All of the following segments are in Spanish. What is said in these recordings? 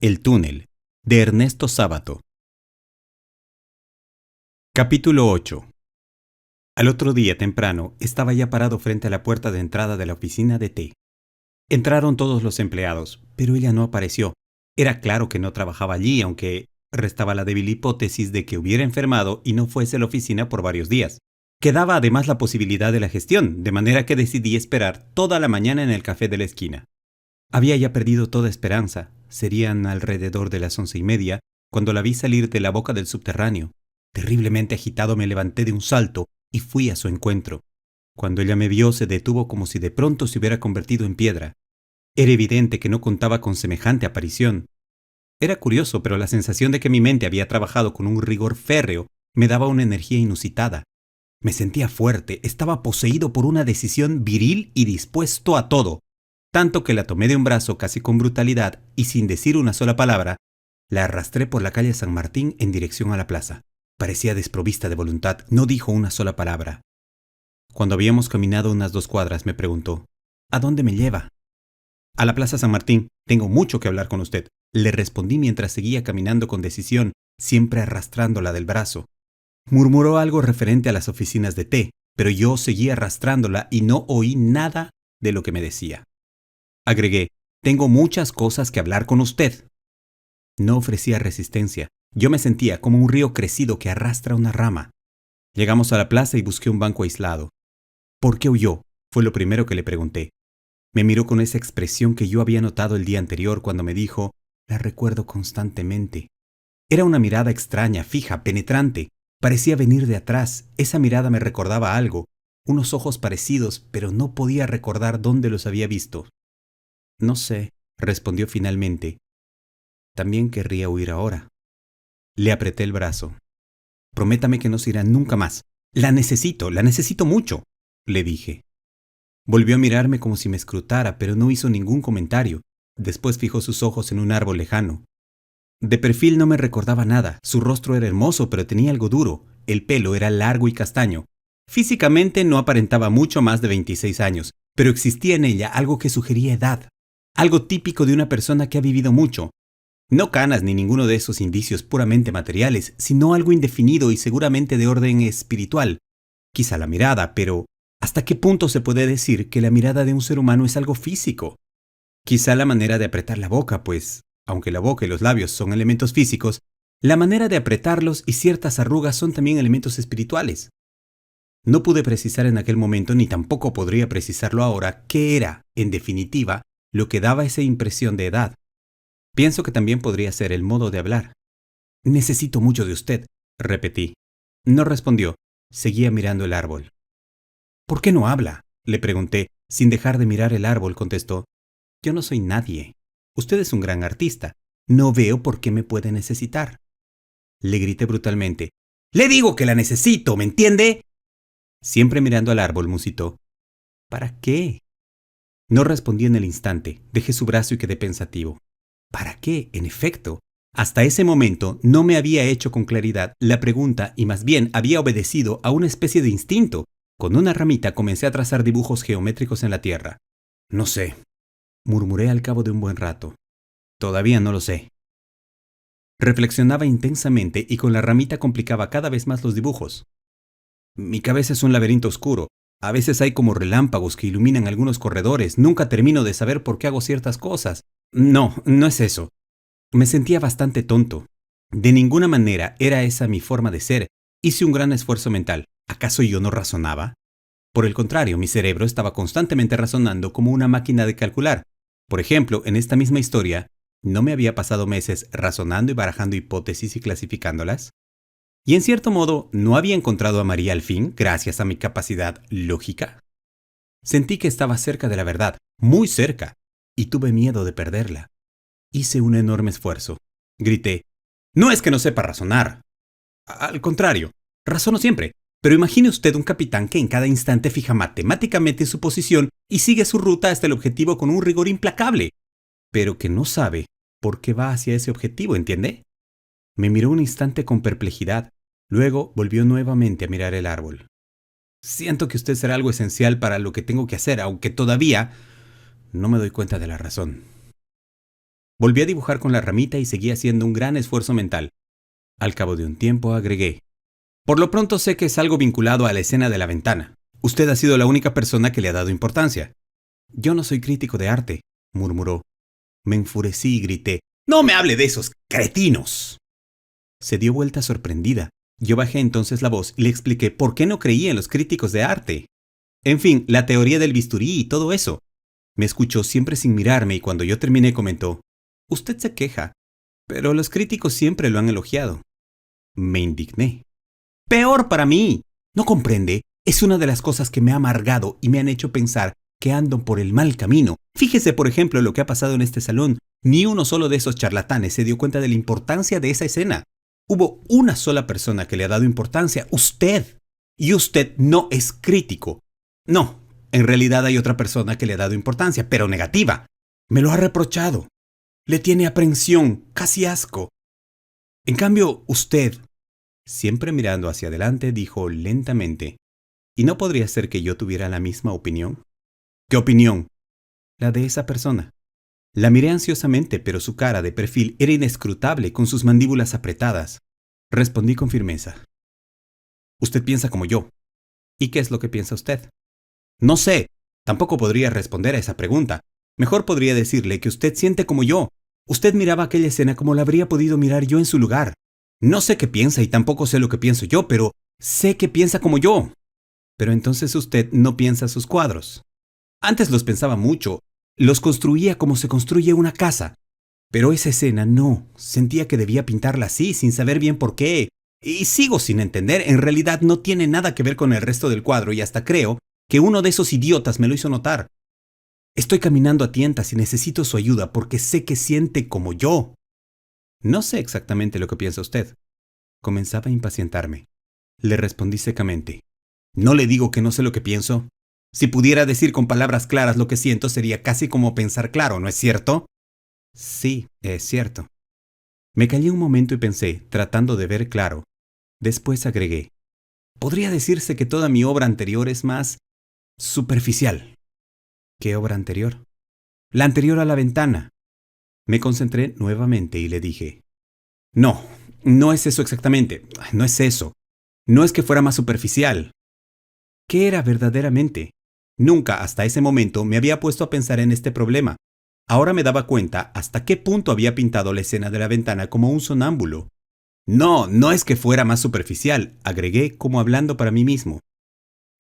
El túnel, de Ernesto Sábato. Capítulo 8. Al otro día temprano, estaba ya parado frente a la puerta de entrada de la oficina de T. Entraron todos los empleados, pero ella no apareció. Era claro que no trabajaba allí, aunque restaba la débil hipótesis de que hubiera enfermado y no fuese a la oficina por varios días. Quedaba además la posibilidad de la gestión, de manera que decidí esperar toda la mañana en el café de la esquina. Había ya perdido toda esperanza. Serían alrededor de las 11:30 cuando la vi salir de la boca del subterráneo. Terriblemente agitado me levanté de un salto y fui a su encuentro. Cuando ella me vio se detuvo como si de pronto se hubiera convertido en piedra. Era evidente que no contaba con semejante aparición. Era curioso, pero la sensación de que mi mente había trabajado con un rigor férreo me daba una energía inusitada. Me sentía fuerte, estaba poseído por una decisión viril y dispuesto a todo. Tanto que la tomé de un brazo casi con brutalidad y sin decir una sola palabra, la arrastré por la calle San Martín en dirección a la plaza. Parecía desprovista de voluntad, no dijo una sola palabra. Cuando habíamos caminado unas 2 cuadras me preguntó, ¿a dónde me lleva? A la plaza San Martín, tengo mucho que hablar con usted, le respondí mientras seguía caminando con decisión, siempre arrastrándola del brazo. Murmuró algo referente a las oficinas de T, pero yo seguía arrastrándola y no oí nada de lo que me decía. Agregué, tengo muchas cosas que hablar con usted. No ofrecía resistencia. Yo me sentía como un río crecido que arrastra una rama. Llegamos a la plaza y busqué un banco aislado. ¿Por qué huyó? Fue lo primero que le pregunté. Me miró con esa expresión que yo había notado el día anterior cuando me dijo, la recuerdo constantemente. Era una mirada extraña, fija, penetrante. Parecía venir de atrás. Esa mirada me recordaba algo. Unos ojos parecidos, pero no podía recordar dónde los había visto. No sé, respondió finalmente. También querría huir ahora. Le apreté el brazo. Prométame que no se irá nunca más. La necesito mucho, le dije. Volvió a mirarme como si me escrutara, pero no hizo ningún comentario. Después fijó sus ojos en un árbol lejano. De perfil no me recordaba nada. Su rostro era hermoso, pero tenía algo duro. El pelo era largo y castaño. Físicamente no aparentaba mucho más de 26 años, pero existía en ella algo que sugería edad. Algo típico de una persona que ha vivido mucho. No canas ni ninguno de esos indicios puramente materiales, sino algo indefinido y seguramente de orden espiritual. Quizá la mirada, pero ¿hasta qué punto se puede decir que la mirada de un ser humano es algo físico? Quizá la manera de apretar la boca, pues, aunque la boca y los labios son elementos físicos, la manera de apretarlos y ciertas arrugas son también elementos espirituales. No pude precisar en aquel momento, ni tampoco podría precisarlo ahora, qué era, en definitiva, lo que daba esa impresión de edad. Pienso que también podría ser el modo de hablar. Necesito mucho de usted, repetí. No respondió. Seguía mirando el árbol. ¿Por qué no habla? Le pregunté. Sin dejar de mirar el árbol, contestó. Yo no soy nadie. Usted es un gran artista. No veo por qué me puede necesitar. Le grité brutalmente. Le digo que la necesito, ¿me entiende? Siempre mirando al árbol, musitó. ¿Para qué? No respondí en el instante. Dejé su brazo y quedé pensativo. ¿Para qué? En efecto. Hasta ese momento no me había hecho con claridad la pregunta y más bien había obedecido a una especie de instinto. Con una ramita comencé a trazar dibujos geométricos en la tierra. No sé, murmuré al cabo de un buen rato. Todavía no lo sé. Reflexionaba intensamente y con la ramita complicaba cada vez más los dibujos. Mi cabeza es un laberinto oscuro. A veces hay como relámpagos que iluminan algunos corredores. Nunca termino de saber por qué hago ciertas cosas. No es eso. Me sentía bastante tonto. De ninguna manera era esa mi forma de ser. Hice un gran esfuerzo mental. ¿Acaso yo no razonaba? Por el contrario, mi cerebro estaba constantemente razonando como una máquina de calcular. Por ejemplo, en esta misma historia, ¿no me había pasado meses razonando y barajando hipótesis y clasificándolas? Y en cierto modo, ¿no había encontrado a María al fin, gracias a mi capacidad lógica? Sentí que estaba cerca de la verdad, muy cerca, y tuve miedo de perderla. Hice un enorme esfuerzo. Grité, «No es que no sepa razonar. Al contrario, razono siempre. Pero imagine usted un capitán que en cada instante fija matemáticamente su posición y sigue su ruta hasta el objetivo con un rigor implacable, pero que no sabe por qué va hacia ese objetivo, ¿entiende?» Me miró un instante con perplejidad. Luego volvió nuevamente a mirar el árbol. Siento que usted será algo esencial para lo que tengo que hacer, aunque todavía no me doy cuenta de la razón. Volví a dibujar con la ramita y seguí haciendo un gran esfuerzo mental. Al cabo de un tiempo agregué: por lo pronto sé que es algo vinculado a la escena de la ventana. Usted ha sido la única persona que le ha dado importancia. Yo no soy crítico de arte, murmuró. Me enfurecí y grité: ¡no me hable de esos cretinos! Se dio vuelta sorprendida. Yo bajé entonces la voz y le expliqué por qué no creía en los críticos de arte. En fin, la teoría del bisturí y todo eso. Me escuchó siempre sin mirarme y cuando yo terminé comentó: usted se queja, pero los críticos siempre lo han elogiado. Me indigné. ¡Peor para mí! ¿No comprende? Es una de las cosas que me ha amargado y me han hecho pensar que ando por el mal camino. Fíjese, por ejemplo, lo que ha pasado en este salón. Ni uno solo de esos charlatanes se dio cuenta de la importancia de esa escena. Hubo una sola persona que le ha dado importancia: usted. Y usted no es crítico. No, en realidad hay otra persona que le ha dado importancia, pero negativa. Me lo ha reprochado. Le tiene aprensión, casi asco. En cambio, usted, siempre mirando hacia adelante, dijo lentamente: ¿y no podría ser que yo tuviera la misma opinión? ¿Qué opinión? La de esa persona. La miré ansiosamente, pero su cara de perfil era inescrutable, con sus mandíbulas apretadas. Respondí con firmeza: usted piensa como yo. ¿Y qué es lo que piensa usted? No sé. Tampoco podría responder a esa pregunta. Mejor podría decirle que usted siente como yo. Usted miraba aquella escena como la habría podido mirar yo en su lugar. No sé qué piensa y tampoco sé lo que pienso yo, pero sé que piensa como yo. Pero entonces usted no piensa sus cuadros. Antes los pensaba mucho. Los construía como se construye una casa. Pero esa escena no. Sentía que debía pintarla así, sin saber bien por qué. Y sigo sin entender. En realidad no tiene nada que ver con el resto del cuadro y hasta creo que uno de esos idiotas me lo hizo notar. Estoy caminando a tientas y necesito su ayuda porque sé que siente como yo. No sé exactamente lo que piensa usted. Comenzaba a impacientarme. Le respondí secamente: ¿no le digo que no sé lo que pienso? Si pudiera decir con palabras claras lo que siento, sería casi como pensar claro, ¿no es cierto? Sí, es cierto. Me callé un momento y pensé, tratando de ver claro. Después agregué: podría decirse que toda mi obra anterior es más superficial. ¿Qué obra anterior? La anterior a la ventana. Me concentré nuevamente y le dije: no, no es eso exactamente. No es eso. No es que fuera más superficial. ¿Qué era verdaderamente? Nunca hasta ese momento me había puesto a pensar en este problema. Ahora me daba cuenta hasta qué punto había pintado la escena de la ventana como un sonámbulo. No, no es que fuera más superficial, agregué como hablando para mí mismo.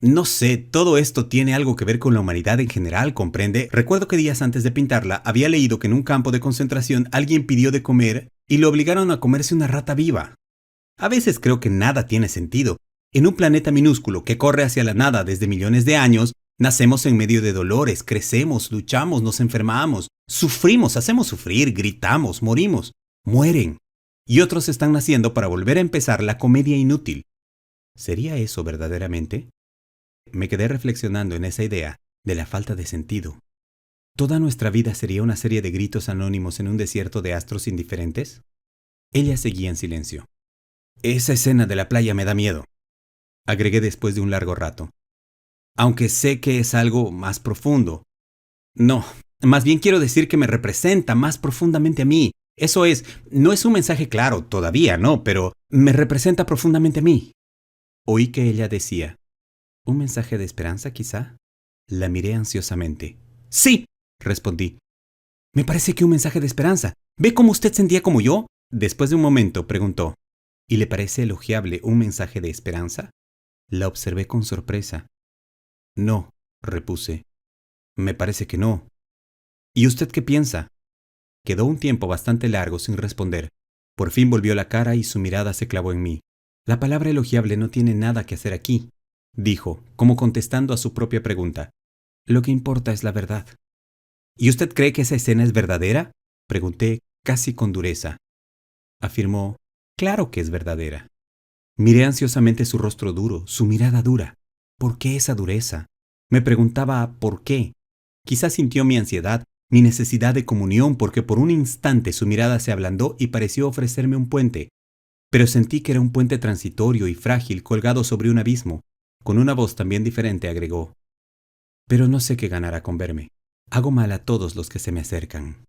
No sé, todo esto tiene algo que ver con la humanidad en general, ¿comprende? Recuerdo que días antes de pintarla había leído que en un campo de concentración alguien pidió de comer y lo obligaron a comerse una rata viva. A veces creo que nada tiene sentido. En un planeta minúsculo que corre hacia la nada desde millones de años, nacemos en medio de dolores, crecemos, luchamos, nos enfermamos, sufrimos, hacemos sufrir, gritamos, morimos, mueren. Y otros están naciendo para volver a empezar la comedia inútil. ¿Sería eso verdaderamente? Me quedé reflexionando en esa idea de la falta de sentido. ¿Toda nuestra vida sería una serie de gritos anónimos en un desierto de astros indiferentes? Ella seguía en silencio. Esa escena de la playa me da miedo, agregué después de un largo rato. Aunque sé que es algo más profundo. No, más bien quiero decir que me representa más profundamente a mí. Eso es, no es un mensaje claro, todavía no, pero me representa profundamente a mí. Oí que ella decía: ¿un mensaje de esperanza, quizá? La miré ansiosamente. ¡Sí!, respondí. Me parece que un mensaje de esperanza. ¿Ve cómo usted sentía como yo? Después de un momento, preguntó: ¿y le parece elogiable un mensaje de esperanza? La observé con sorpresa. No, repuse. Me parece que no. ¿Y usted qué piensa? Quedó un tiempo bastante largo sin responder. Por fin volvió la cara y su mirada se clavó en mí. La palabra elogiable no tiene nada que hacer aquí, dijo, como contestando a su propia pregunta. Lo que importa es la verdad. ¿Y usted cree que esa escena es verdadera? Pregunté, casi con dureza. Afirmó: claro que es verdadera. Miré ansiosamente su rostro duro, su mirada dura. ¿Por qué esa dureza? Me preguntaba por qué. Quizás sintió mi ansiedad, mi necesidad de comunión, porque por un instante su mirada se ablandó y pareció ofrecerme un puente. Pero sentí que era un puente transitorio y frágil colgado sobre un abismo. Con una voz también diferente agregó: pero no sé qué ganará con verme. Hago mal a todos los que se me acercan.